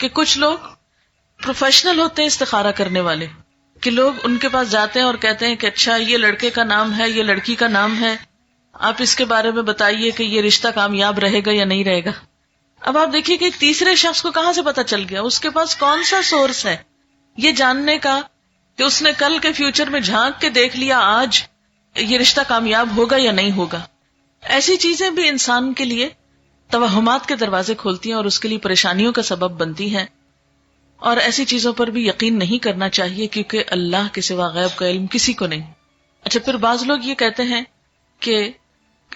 کہ کچھ لوگ پروفیشنل ہوتے ہیں استخارہ کرنے والے، کہ لوگ ان کے پاس جاتے ہیں اور کہتے ہیں کہ اچھا یہ لڑکے کا نام ہے، یہ لڑکی کا نام ہے، آپ اس کے بارے میں بتائیے کہ یہ رشتہ کامیاب رہے گا یا نہیں رہے گا. اب آپ دیکھیے کہ ایک تیسرے شخص کو کہاں سے پتا چل گیا، اس کے پاس کون سا سورس ہے یہ جاننے کا کہ اس نے کل کے فیوچر میں جھانک کے دیکھ لیا آج یہ رشتہ کامیاب ہوگا یا نہیں ہوگا. ایسی چیزیں بھی انسان کے لیے توہمات کے دروازے کھولتی ہیں اور اس کے لیے پریشانیوں کا سبب بنتی ہیں، اور ایسی چیزوں پر بھی یقین نہیں کرنا چاہیے کیونکہ اللہ کے سوا غیب کا علم کسی کو نہیں. اچھا، پھر بعض لوگ یہ کہتے ہیں کہ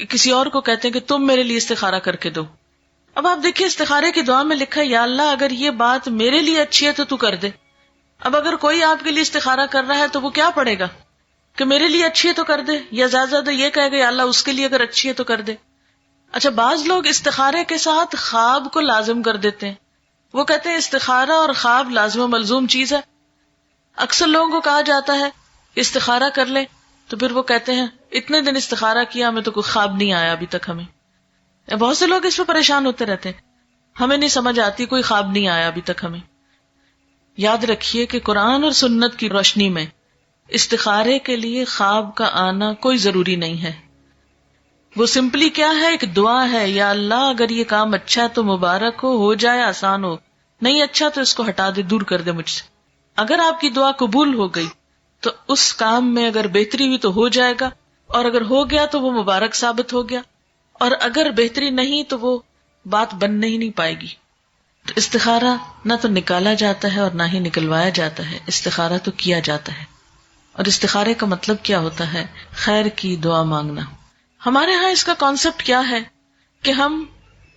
کسی اور کو کہتے ہیں کہ تم میرے لیے استخارہ کر کے دو. اب آپ دیکھیے استخارے کی دعا میں لکھا ہے یا اللہ اگر یہ بات میرے لیے اچھی ہے تو تو کر دے. اب اگر کوئی آپ کے لیے استخارہ کر رہا ہے تو وہ کیا پڑھے گا کہ میرے لیے اچھی ہے تو کر دے، یا زیادہ زیادہ یہ کہے گا یا اللہ اس کے لیے اگر اچھی ہے تو کر دے. اچھا، بعض لوگ استخارے کے ساتھ خواب کو لازم کر دیتے ہیں. وہ کہتے ہیں استخارہ اور خواب لازم و ملزوم چیز ہے. اکثر لوگوں کو کہا جاتا ہے استخارہ کر لیں تو پھر وہ کہتے ہیں اتنے دن استخارہ کیا ہمیں تو کوئی خواب نہیں آیا ابھی تک. ہمیں بہت سے لوگ اس پہ پریشان ہوتے رہتے ہیں، ہمیں نہیں سمجھ آتی، کوئی خواب نہیں آیا ابھی تک ہمیں. یاد رکھیے کہ قرآن اور سنت کی روشنی میں استخارے کے لیے خواب کا آنا کوئی ضروری نہیں ہے. وہ سمپلی کیا ہے، ایک دعا ہے، یا اللہ اگر یہ کام اچھا ہے تو مبارک ہو جائے، آسان ہو، نہیں اچھا تو اس کو ہٹا دے، دور کر دے مجھ سے. اگر آپ کی دعا قبول ہو گئی تو اس کام میں اگر بہتری ہوئی تو ہو جائے گا، اور اگر ہو گیا تو وہ مبارک ثابت ہو گیا، اور اگر بہتری نہیں تو وہ بات بن ہی نہیں پائے گی. تو استخارہ نہ تو نکالا جاتا ہے اور نہ ہی نکلوایا جاتا ہے، استخارہ تو کیا جاتا ہے. اور استخارے کا مطلب کیا ہوتا ہے؟ خیر کی دعا مانگنا. ہمارے ہاں اس کا کانسیپٹ کیا ہے کہ ہم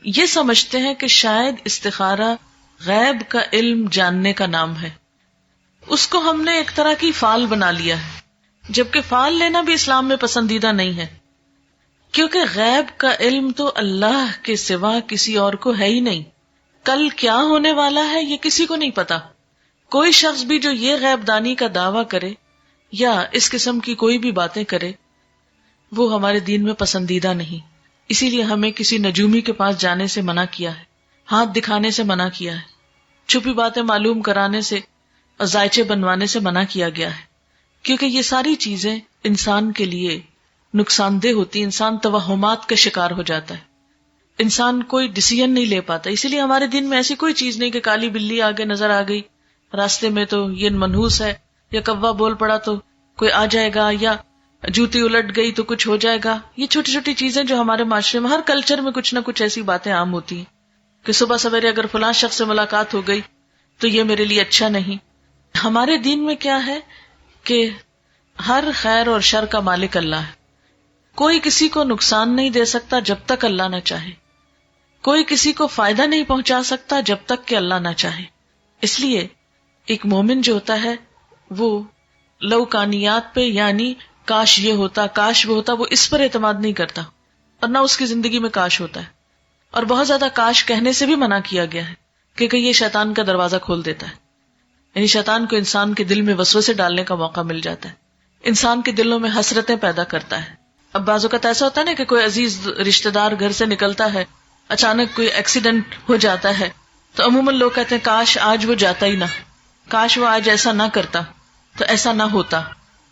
یہ سمجھتے ہیں کہ شاید استخارہ غیب کا علم جاننے کا نام ہے. اس کو ہم نے ایک طرح کی فال بنا لیا ہے، جبکہ فال لینا بھی اسلام میں پسندیدہ نہیں ہے، کیونکہ غیب کا علم تو اللہ کے سوا کسی اور کو ہے ہی نہیں. کل کیا ہونے والا ہے یہ کسی کو نہیں پتا. کوئی شخص بھی جو یہ غیب دانی کا دعویٰ کرے یا اس قسم کی کوئی بھی باتیں کرے وہ ہمارے دین میں پسندیدہ نہیں. اسی لیے ہمیں کسی نجومی کے پاس جانے سے منع کیا ہے، ہاتھ دکھانے سے منع کیا ہے، چھپی باتیں معلوم کرانے سے اور ذائچے بنوانے سے منع کیا گیا ہے، کیونکہ یہ ساری چیزیں انسان کے لیے نقصان دہ ہوتی. انسان توہمات کا شکار ہو جاتا ہے، انسان کوئی ڈیسیژن نہیں لے پاتا. اسی لیے ہمارے دین میں ایسی کوئی چیز نہیں کہ کالی بلی آگے نظر آ گئی راستے میں تو یہ منحوس ہے، یا کوا بول پڑا تو کوئی آ جائے گا، یا جوتی الٹ گئی تو کچھ ہو جائے گا. یہ چھوٹی چھوٹی چیزیں جو ہمارے معاشرے میں ہر کلچر میں کچھ نہ کچھ ایسی باتیں عام ہوتی ہیں کہ صبح سویرے اگر فلاں شخص سے ملاقات ہو گئی تو یہ میرے لیے اچھا نہیں. ہمارے دین میں کیا ہے کہ ہر خیر اور شر کا مالک اللہ ہے. کوئی کسی کو نقصان نہیں دے سکتا جب تک اللہ نہ چاہے، کوئی کسی کو فائدہ نہیں پہنچا سکتا جب تک کہ اللہ نہ چاہے. اس لیے ایک مومن جو ہوتا ہے وہ لوکانیات پہ، یعنی کاش یہ ہوتا، کاش وہ ہوتا، وہ اس پر اعتماد نہیں کرتا، اور نہ اس کی زندگی میں کاش ہوتا ہے. اور بہت زیادہ کاش کہنے سے بھی منع کیا گیا ہے کیونکہ یہ شیطان کا دروازہ کھول دیتا ہے. یعنی شیطان کو انسان کے دل میں وسوسے ڈالنے کا موقع مل جاتا ہے، انسان کے دلوں میں حسرتیں پیدا کرتا ہے. اب بعض اوقات ایسا ہوتا ہے نا کہ کوئی عزیز رشتہ دار گھر سے نکلتا ہے، اچانک کوئی ایکسیڈنٹ ہو جاتا ہے تو عموماً لوگ کہتے ہیں کاش آج وہ جاتا ہی نہ، کاش وہ آج ایسا نہ کرتا تو ایسا نہ ہوتا.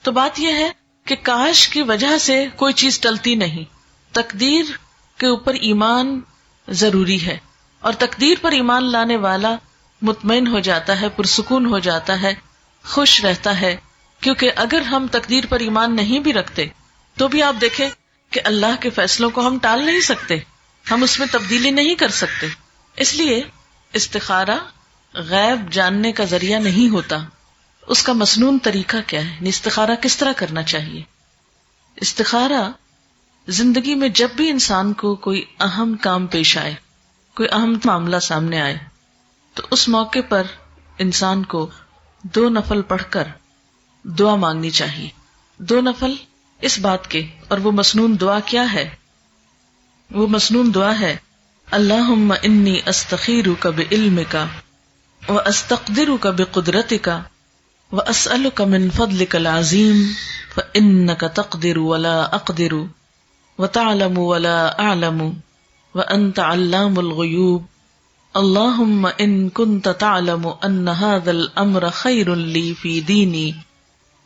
تو بات یہ ہے کہ کاش کی وجہ سے کوئی چیز ٹلتی نہیں. تقدیر کے اوپر ایمان ضروری ہے، اور تقدیر پر ایمان لانے والا مطمئن ہو جاتا ہے، پرسکون ہو جاتا ہے، خوش رہتا ہے. کیونکہ اگر ہم تقدیر پر ایمان نہیں بھی رکھتے تو بھی آپ دیکھیں کہ اللہ کے فیصلوں کو ہم ٹال نہیں سکتے، ہم اس میں تبدیلی نہیں کر سکتے. اس لیے استخارہ غیب جاننے کا ذریعہ نہیں ہوتا. اس کا مسنون طریقہ کیا ہے؟ استخارہ کس طرح کرنا چاہیے؟ استخارہ زندگی میں جب بھی انسان کو کوئی اہم کام پیش آئے، کوئی اہم معاملہ سامنے آئے، تو اس موقع پر انسان کو 2 نفل پڑھ کر دعا مانگنی چاہیے. 2 نفل اس بات کے، اور وہ مسنون دعا کیا ہے؟ وہ مسنون دعا ہے اللہم انی استخیرک بعلمک واستقدرک بقدرتک واسألک من فضلک العظیم فانک تقدر ولا اقدر وتعلم ولا اعلم وانت علام الغیوب اللہم ان کنت تعلم ان هذا الامر خیر لی فی دینی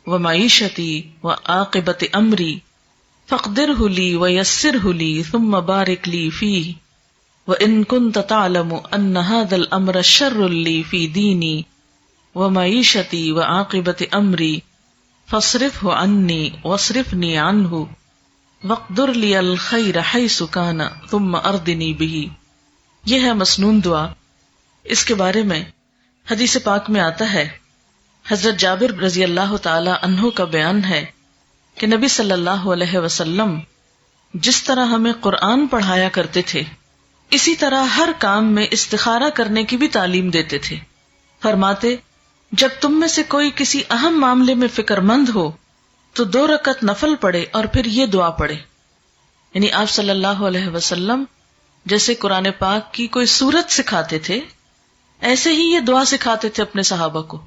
ومعیشتی وعاقبت امری فاقدرہ لی ویسرہ لی ثم بارک لی فیہ وان کنت تعلم ان هذا الامر شر لی فی دینی ومعیشتی وعاقبت امری فاصرفہ عنی واصرفنی عنہ وقدر لی الخیر حیث کان ثم ارضنی بہ. یہ ہے مسنون دعا. اس کے بارے میں حدیث پاک میں آتا ہے، حضرت جابر رضی اللہ تعالی عنہ کا بیان ہے کہ نبی صلی اللہ علیہ وسلم جس طرح ہمیں قرآن پڑھایا کرتے تھے اسی طرح ہر کام میں استخارہ کرنے کی بھی تعلیم دیتے تھے. فرماتے جب تم میں سے کوئی کسی اہم معاملے میں فکر مند ہو تو 2 رکعت نفل پڑھے اور پھر یہ دعا پڑھے. یعنی آپ صلی اللہ علیہ وسلم جیسے قرآن پاک کی کوئی سورت سکھاتے تھے ایسے ہی یہ دعا سکھاتے تھے اپنے صحابہ کو،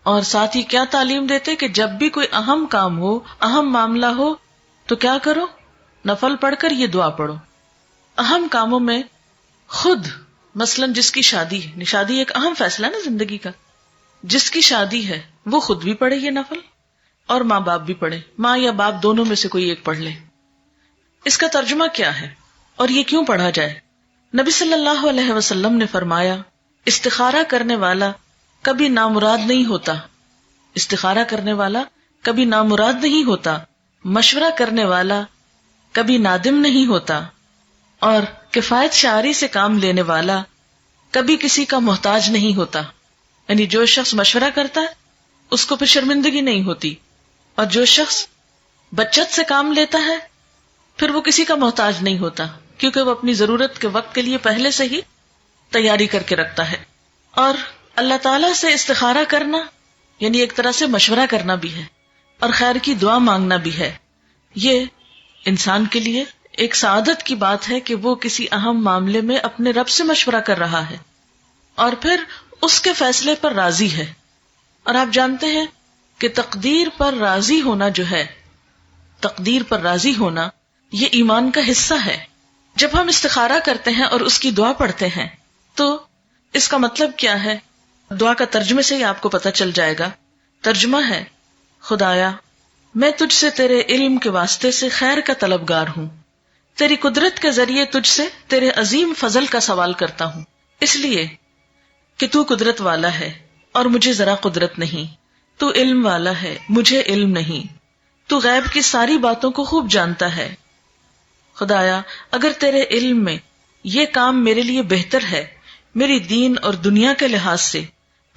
اور ساتھ ہی کیا تعلیم دیتے کہ جب بھی کوئی اہم کام ہو، اہم معاملہ ہو تو کیا کرو؟ نفل پڑھ کر یہ دعا پڑھو. اہم کاموں میں خود مثلا جس کی شادی ہے، شادی ایک اہم فیصلہ ہے نا زندگی کا، جس کی شادی ہے وہ خود بھی پڑھے یہ نفل اور ماں باپ بھی پڑھے، ماں یا باپ دونوں میں سے کوئی ایک پڑھ لے. اس کا ترجمہ کیا ہے اور یہ کیوں پڑھا جائے؟ نبی صلی اللہ علیہ وسلم نے فرمایا استخارہ کرنے والا کبھی نامراد نہیں ہوتا، استخارہ کرنے والا کبھی نامراد نہیں ہوتا، مشورہ کرنے والا کبھی نادم نہیں ہوتا، اور کفایت شعاری سے کام لینے والا کبھی کسی کا محتاج نہیں ہوتا. یعنی جو شخص مشورہ کرتا ہے اس کو پھر شرمندگی نہیں ہوتی، اور جو شخص بچت سے کام لیتا ہے پھر وہ کسی کا محتاج نہیں ہوتا، کیونکہ وہ اپنی ضرورت کے وقت کے لیے پہلے سے ہی تیاری کر کے رکھتا ہے. اور اللہ تعالیٰ سے استخارہ کرنا یعنی ایک طرح سے مشورہ کرنا بھی ہے اور خیر کی دعا مانگنا بھی ہے. یہ انسان کے لیے ایک سعادت کی بات ہے کہ وہ کسی اہم معاملے میں اپنے رب سے مشورہ کر رہا ہے اور پھر اس کے فیصلے پر راضی ہے. اور آپ جانتے ہیں کہ تقدیر پر راضی ہونا جو ہے، تقدیر پر راضی ہونا یہ ایمان کا حصہ ہے. جب ہم استخارہ کرتے ہیں اور اس کی دعا پڑھتے ہیں تو اس کا مطلب کیا ہے؟ دعا کا ترجمے سے ہی آپ کو پتہ چل جائے گا. ترجمہ ہے خدایا میں تجھ سے تیرے علم کے واسطے سے خیر کا طلبگار ہوں، تیری قدرت کے ذریعے تجھ سے تیرے عظیم فضل کا سوال کرتا ہوں، اس لیے کہ تو قدرت والا ہے اور مجھے ذرا قدرت نہیں، تو علم والا ہے مجھے علم نہیں، تو غیب کی ساری باتوں کو خوب جانتا ہے. خدایا اگر تیرے علم میں یہ کام میرے لیے بہتر ہے میری دین اور دنیا کے لحاظ سے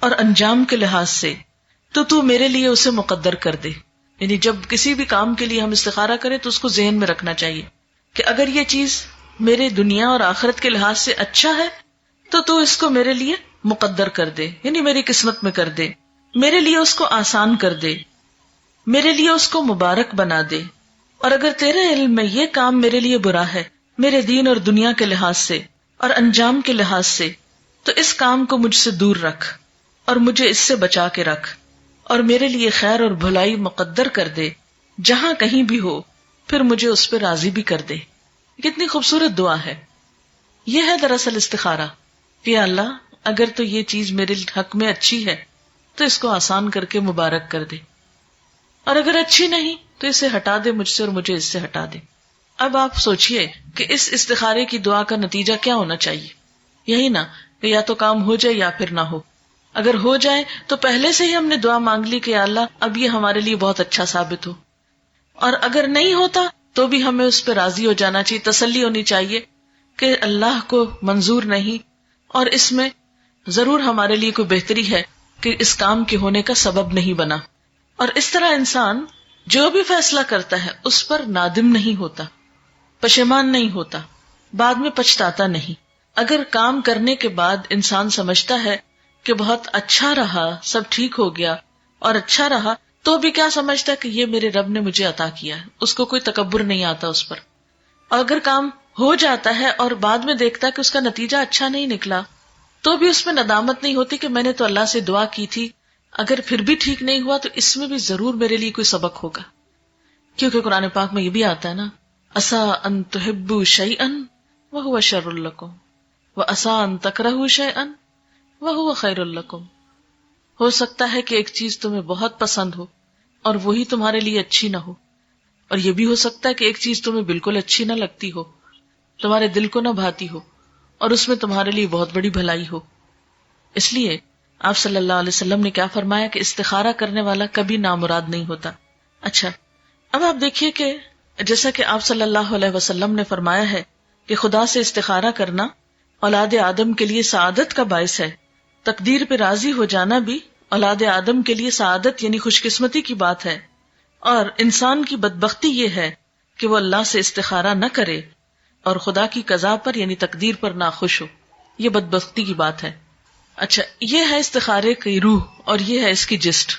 اور انجام کے لحاظ سے تو میرے لیے اسے مقدر کر دے. یعنی جب کسی بھی کام کے لیے ہم استخارہ کریں تو اس کو ذہن میں رکھنا چاہیے کہ اگر یہ چیز میرے دنیا اور آخرت کے لحاظ سے اچھا ہے تو اس کو میرے لیے مقدر کر دے، یعنی میری قسمت میں کر دے، میرے لیے اس کو آسان کر دے، میرے لیے اس کو مبارک بنا دے. اور اگر تیرے علم میں یہ کام میرے لیے برا ہے میرے دین اور دنیا کے لحاظ سے اور انجام کے لحاظ سے تو اس کام کو مجھ سے دور رکھ اور مجھے اس سے بچا کے رکھ، اور میرے لیے خیر اور بھلائی مقدر کر دے جہاں کہیں بھی ہو، پھر مجھے اس پہ راضی بھی کر دے. کتنی خوبصورت دعا ہے. یہ ہے دراصل استخارہ کہ اللہ اگر تو یہ چیز میرے حق میں اچھی ہے تو اس کو آسان کر کے مبارک کر دے، اور اگر اچھی نہیں تو اسے ہٹا دے مجھ سے اور مجھے اس سے ہٹا دے. اب آپ سوچئے کہ اس استخارے کی دعا کا نتیجہ کیا ہونا چاہیے؟ یہی نا کہ یا تو کام ہو جائے یا پھر نہ ہو. اگر ہو جائے تو پہلے سے ہی ہم نے دعا مانگ لی کہ یا اللہ اب یہ ہمارے لیے بہت اچھا ثابت ہو، اور اگر نہیں ہوتا تو بھی ہمیں اس پہ راضی ہو جانا چاہیے، تسلی ہونی چاہیے کہ اللہ کو منظور نہیں اور اس میں ضرور ہمارے لیے کوئی بہتری ہے کہ اس کام کے ہونے کا سبب نہیں بنا. اور اس طرح انسان جو بھی فیصلہ کرتا ہے اس پر نادم نہیں ہوتا، پشیمان نہیں ہوتا، بعد میں پچھتاتا نہیں. اگر کام کرنے کے بعد انسان سمجھتا ہے کہ بہت اچھا رہا، سب ٹھیک ہو گیا اور اچھا رہا، تو بھی کیا سمجھتا ہے کہ یہ میرے رب نے مجھے عطا کیا ہے، اس کو کوئی تکبر نہیں آتا اس پر. اور اگر کام ہو جاتا ہے اور بعد میں دیکھتا ہے کہ اس کا نتیجہ اچھا نہیں نکلا تو بھی اس میں ندامت نہیں ہوتی کہ میں نے تو اللہ سے دعا کی تھی، اگر پھر بھی ٹھیک نہیں ہوا تو اس میں بھی ضرور میرے لیے کوئی سبق ہوگا. کیونکہ قرآن پاک میں یہ بھی آتا ہے نا، عسیٰ ان تحبوا شیئا وہو شر لکم وَعَسَىٰ أَن تَكْرَهُوا شَيْئًا وَهُوَ خَيْرٌ لَكُمْ. ہو سکتا ہے کہ ایک چیز تمہیں بہت پسند ہو اور وہی تمہارے لیے اچھی نہ ہو، اور یہ بھی ہو سکتا ہے کہ ایک چیز تمہیں بالکل اچھی نہ لگتی ہو، تمہارے دل کو نہ بھاتی ہو، اور اس میں تمہارے لیے بہت بڑی بھلائی ہو. اس لیے آپ صلی اللہ علیہ وسلم نے کیا فرمایا کہ استخارہ کرنے والا کبھی نامراد نہیں ہوتا. اچھا، اب آپ دیکھیے کہ جیسا کہ آپ صلی اللہ علیہ وسلم نے فرمایا ہے کہ خدا سے استخارہ کرنا اولاد آدم کے لیے سعادت کا باعث ہے. تقدیر پہ راضی ہو جانا بھی اولاد آدم کے لیے سعادت یعنی خوش قسمتی کی بات ہے، اور انسان کی بدبختی یہ ہے کہ وہ اللہ سے استخارہ نہ کرے اور خدا کی قضا پر یعنی تقدیر پر ناخوش ہو. یہ بدبختی کی بات ہے. اچھا، یہ ہے استخارے کی روح اور یہ ہے اس کی جسٹ.